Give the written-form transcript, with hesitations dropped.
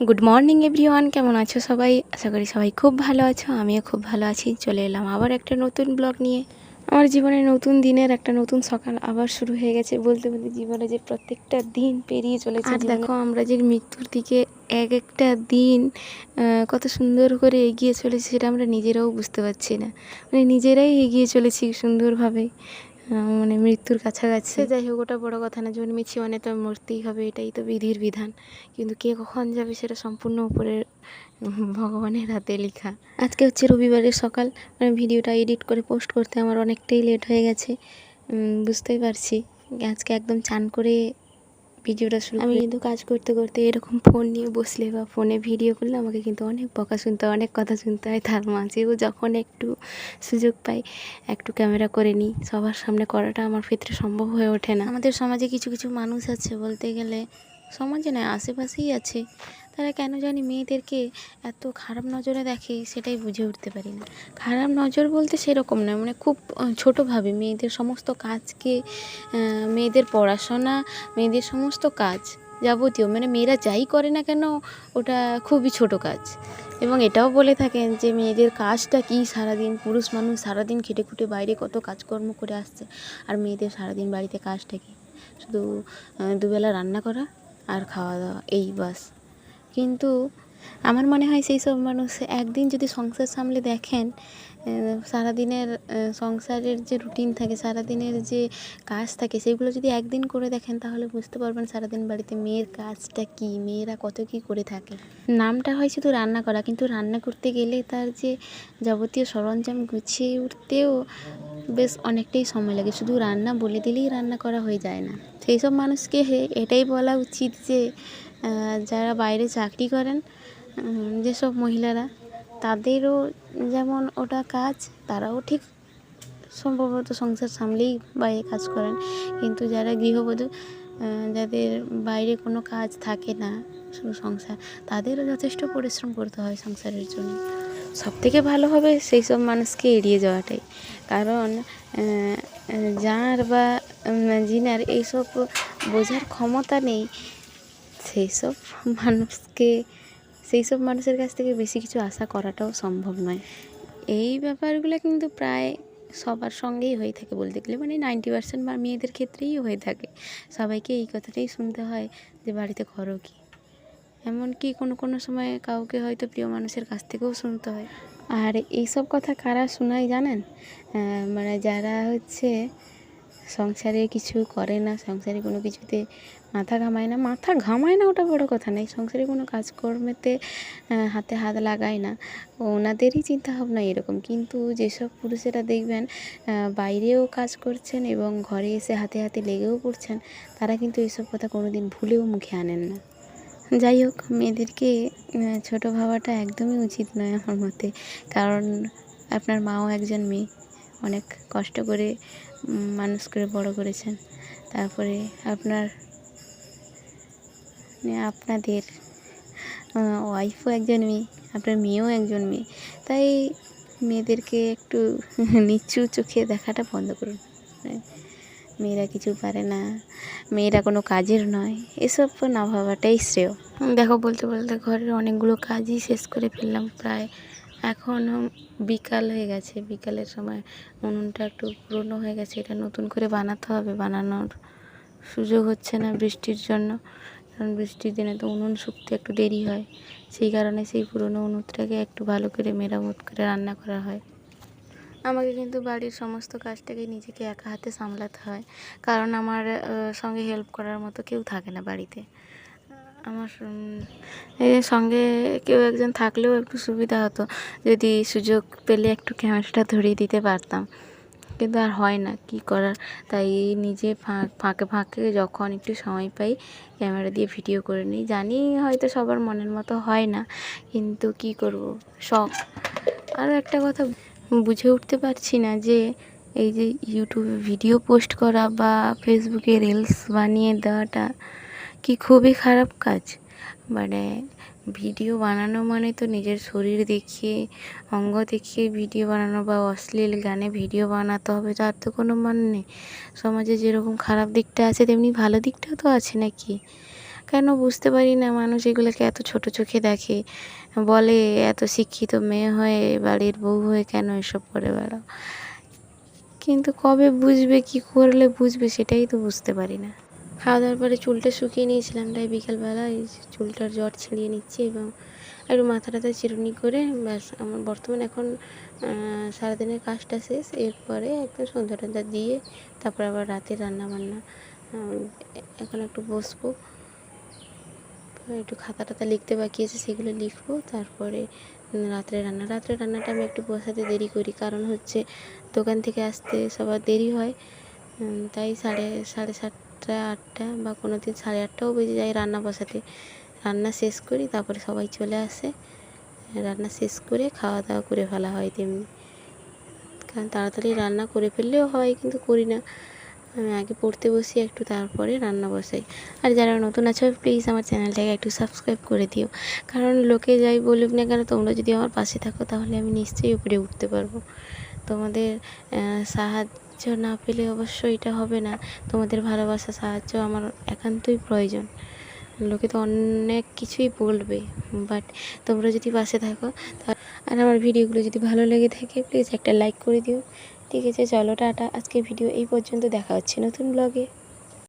Good morning everyone, কেমন আছো সবাই? আশা করি সবাই খুব ভালো আছো। আমিও খুব ভালো আছি। চলে এলাম আবার একটা নতুন ব্লগ নিয়ে। আমার জীবনে নতুন দিনের একটা নতুন সকাল আবার শুরু হয়ে গেছে। বলতে বলতে জীবনে যে প্রত্যেকটা দিন পেরিয়ে চলেছে, আর দেখো আমরা যে মৃত্যুর দিকে এক একটা দিন কত সুন্দর করে এগিয়ে চলেছি, সেটা আমরা নিজেরাও বুঝতে পারছি না। মানে নিজেরাই এগিয়ে চলেছি সুন্দরভাবে, মানে মৃত্যুর কাছাকাছি। যাই হোক, ওটা বড় কথা না। জন্মেছি মানে তো মরতেই হবে, এটাই তো বিধির বিধান। কিন্তু কে কখন যাবে সেটা সম্পূর্ণ উপরে ভগবানের হাতে লেখা। আজকে হচ্ছে রবিবারের সকাল। মানে ভিডিওটা এডিট করে পোস্ট করতে আমার অনেকটাই লেট হয়ে গেছে, বুঝতেই পারছি। আজকে একদম চান করে ভিডিওটা শুরু। আমি কিন্তু কাজ করতে করতে এরকম ফোন নিয়ে বসলে বা ফোনে ভিডিও করলে আমাকে কিন্তু অনেক বকা শুনতে হয়, অনেক কথা শুনতে হয়। তার মাঝেও যখন একটু সুযোগ পাই একটু ক্যামেরা করে নিই। সবার সামনে করাটা আমার ক্ষেত্রে সম্ভব হয়ে ওঠে না। আমাদের সমাজে কিছু কিছু মানুষ আছে, বলতে গেলে সমাজে নয় আশেপাশেই আছে, তারা কেন জানি মেয়েদেরকে এত খারাপ নজরে দেখে সেটাই বুঝে উঠতে পারি না। খারাপ নজর বলতে সেরকম নয়, মানে খুব ছোটোভাবে মেয়েদের সমস্ত কাজকে, মেয়েদের পড়াশোনা, মেয়েদের সমস্ত কাজ যাবতীয়, মানে মেয়েরা যাই করে না কেন ওটা খুবই ছোট কাজ। এবং এটাও বলে থাকেন যে মেয়েদের কাজটা কি, সারাদিন পুরুষ মানুষ সারাদিন খেটে খুঁটে বাইরে কত কাজকর্ম করে আসছে, আর মেয়েদের সারাদিন বাড়িতে কাজটা কি, শুধু দুবেলা রান্না করা আর খাওয়া দাওয়া, এই বাস। কিন্তু আমার মনে হয় সেই সব মানুষ একদিন যদি সংসার সামলে দেখেন, সারাদিনের সংসারের যে রুটিন থাকে, সারাদিনের যে কাজ থাকে, সেগুলো যদি একদিন করে দেখেন তাহলে বুঝতে পারবেন সারাদিন বাড়িতে মেয়ের কাজটা কি, মেয়েরা কত কি করে থাকে। নামটা হয় শুধু রান্না করা, কিন্তু রান্না করতে গেলে তার যে যাবতীয় সরঞ্জাম গুছিয়ে উঠতেও বেশ অনেকটাই সময় লাগে। শুধু রান্না বলে দিলেই রান্না করা হয়ে যায় না। সেই সব মানুষকে এটাই বলা উচিত যে যারা বাইরে চাকরি করেন, যেসব মহিলারা, তাদেরও যেমন ওটা কাজ, তারাও ঠিক সম্ভবত সংসার সামলেই বাইরে কাজ করেন। কিন্তু যারা গৃহবধূ, যাদের বাইরে কোনো কাজ থাকে না, শুধু সংসার, তাদেরও যথেষ্ট পরিশ্রম করতে হয় সংসারের জন্য। সবথেকে ভালো হবে সেই সব মানুষকে এড়িয়ে যাওয়াটাই। কারণ যার বা যিনার এইসব বোঝার ক্ষমতা নেই, সেই সব মানুষের কাছ থেকে বেশি কিছু আশা করাটাও সম্ভব নয়। এই ব্যাপারগুলো কিন্তু প্রায় সবার সঙ্গেই হয়ে থাকে বলতে গেলে, মানে 90% বা মেয়েদের ক্ষেত্রেই হয়ে থাকে। সবাইকে এই কথাটাই শুনতে হয় যে বাড়িতে করো কি। এমনকি কোনো কোনো সময় কাউকে হয়তো প্রিয় মানুষের কাছ থেকেও শুনতে হয়। আর এইসব কথা কারা শোনায় জানেন? মানে যারা হচ্ছে সংসারে কিছু করে না, সংসারে কোনো কিছুতে মাথা ঘামায় না, ওটা বড় কথা নয়, সংসারে কোনো কাজকর্মেতে হাতে হাত লাগায় না, ওনাদেরই চিন্তাভাবনা এরকম। কিন্তু যেসব পুরুষেরা দেখবেন বাইরেও কাজ করছেন এবং ঘরে এসে হাতে হাতে লেগেও পড়ছেন, তারা কিন্তু এইসব কথা কোনো দিন ভুলেও মুখে আনেন না। যাই হোক, মেয়েদেরকে ছোটো ভাবাটা একদমই উচিত নয় আমার মতে। কারণ আপনার মাও একজন মেয়ে, অনেক কষ্ট করে মানুষ করে বড় করেছেন। তারপরে আপনাদের ওয়াইফও একজন মেয়ে, আপনার মেয়েও একজন মেয়ে। তাই মেয়েদেরকে একটু নিচু চোখে দেখাটা বন্ধ করুন। মেয়েরা কিছু পারে না, মেয়েরা কোনো কাজের নয়, এসব না ভাবাটাই শ্রেয়। দেখো, বলতে বলতে ঘরের অনেকগুলো কাজই শেষ করে ফেললাম প্রায়। এখনও বিকাল হয়ে গেছে, বিকালের সময় উনুনটা একটু পুরনো হয়ে গেছে, এটা নতুন করে বানাতে হবে। বানানোর সুযোগ হচ্ছে না বৃষ্টির জন্য, কারণ বৃষ্টির দিনে তো উনুন শুকতে একটু দেরি হয়। সেই কারণে সেই পুরনো উনুনটাকে একটু ভালো করে মেরামত করে রান্না করা হয়। আমাকে কিন্তু বাড়ির সমস্ত কাজটাকে নিজেকে একা হাতে সামলাতে হয়, কারণ আমার সঙ্গে হেল্প করার মতো কেউ থাকে না বাড়িতে। আমার সঙ্গে কেউ একজন থাকলেও একটু সুবিধা হতো, যদি সুযোগ পেলে একটু ক্যামেরাটা ধরিয়ে দিতে পারতাম, কিন্তু আর হয় না, কি করার। তাই নিজে ফাঁকে ফাঁকে যখন একটু সময় পাই ক্যামেরা দিয়ে ভিডিও করে নিই। জানি হয়তো সবার মনের মতো হয় না, কিন্তু কি করব, শখ। আরও একটা কথা বুঝে উঠতে পারছি না যে এই যে ইউটিউবে ভিডিও পোস্ট করা বা ফেসবুকে রিলস বানিয়ে দেওয়াটা কি খুবই খারাপ কাজ। মানে ভিডিও বানানো মানে তো নিজের শরীর দেখিয়ে, অঙ্গ দেখিয়ে ভিডিও বানানো, বা অশ্লীল গানে ভিডিও বানাতে হবে, তার তো কোনো মানে নেই। সমাজে যেরকম খারাপ দিকটা আছে তেমনি ভালো দিকটাও তো আছে নাকি? কেন বুঝতে পারি না মানুষ এগুলোকে এত ছোট চোখে দেখে, বলে এত শিক্ষিত মেয়ে হয়ে বাড়ির বউ হয়ে কেন এসব করে বেড়াও। কিন্তু কবে বুঝবে, কি করলে বুঝবে, সেটাই তো বুঝতে পারি না। খাওয়া দাওয়ার পরে চুলটা শুকিয়ে নিয়েছিলাম, তাই বিকালবেলা এই চুলটার জট ছিঁড়িয়ে নিচ্ছি এবং একটু মাথা টাথা চিরুনি করে ব্যাস। আমার বর্তমানে এখন সারাদিনের কাজটা শেষ, এরপরে একদম সন্ধ্যা টন্ধা দিয়ে তারপর আবার রাতে রান্না বান্না। এখন একটু বসবো, একটু খাতা টাতা লিখতে বাকি আছে, সেগুলো লিখবো। তারপরে রাত্রে রান্নাটা আমি একটু বসাতে দেরি করি, কারণ হচ্ছে দোকান থেকে আসতে সবার দেরি হয়। তাই সাড়ে সাতটা আটটা বা কোনো দিন 8:30টাও বেজে যায় রান্না বসাতে। রান্না শেষ করি, তারপরে সবাই চলে আসে, রান্না শেষ করে খাওয়া দাওয়া করে ফেলা হয় তেমনি। কারণ তাড়াতাড়ি রান্না করে ফেললেও হয়, কিন্তু করি না। আমি আগে পড়তে বসি একটু, তারপরে রান্না বসাই। আর যারা নতুন আছো প্লিজ আমার চ্যানেলটাকে একটু সাবস্ক্রাইব করে দিও, কারণ লোকে যাই বলুক না কেন, তোমরা যদি আমার পাশে থাকো তাহলে আমি নিশ্চয়ই উপরে উঠতে পারবো। তোমাদের সাহায্য না পেলে অবশ্য এটা হবে না। তোমাদের ভালোবাসা, সাহায্য আমার একান্তই প্রয়োজন। লোকে তো অনেক কিছুই বলবে, বাট তোমরা যদি পাশে থাকো আর আমার ভিডিওগুলো যদি ভালো লেগে থাকে প্লিজ একটা লাইক করে দিও। ঠিক আছে, চলো টাটা। আজকে ভিডিও এই পর্যন্ত, দেখা হচ্ছে নতুন ব্লগে।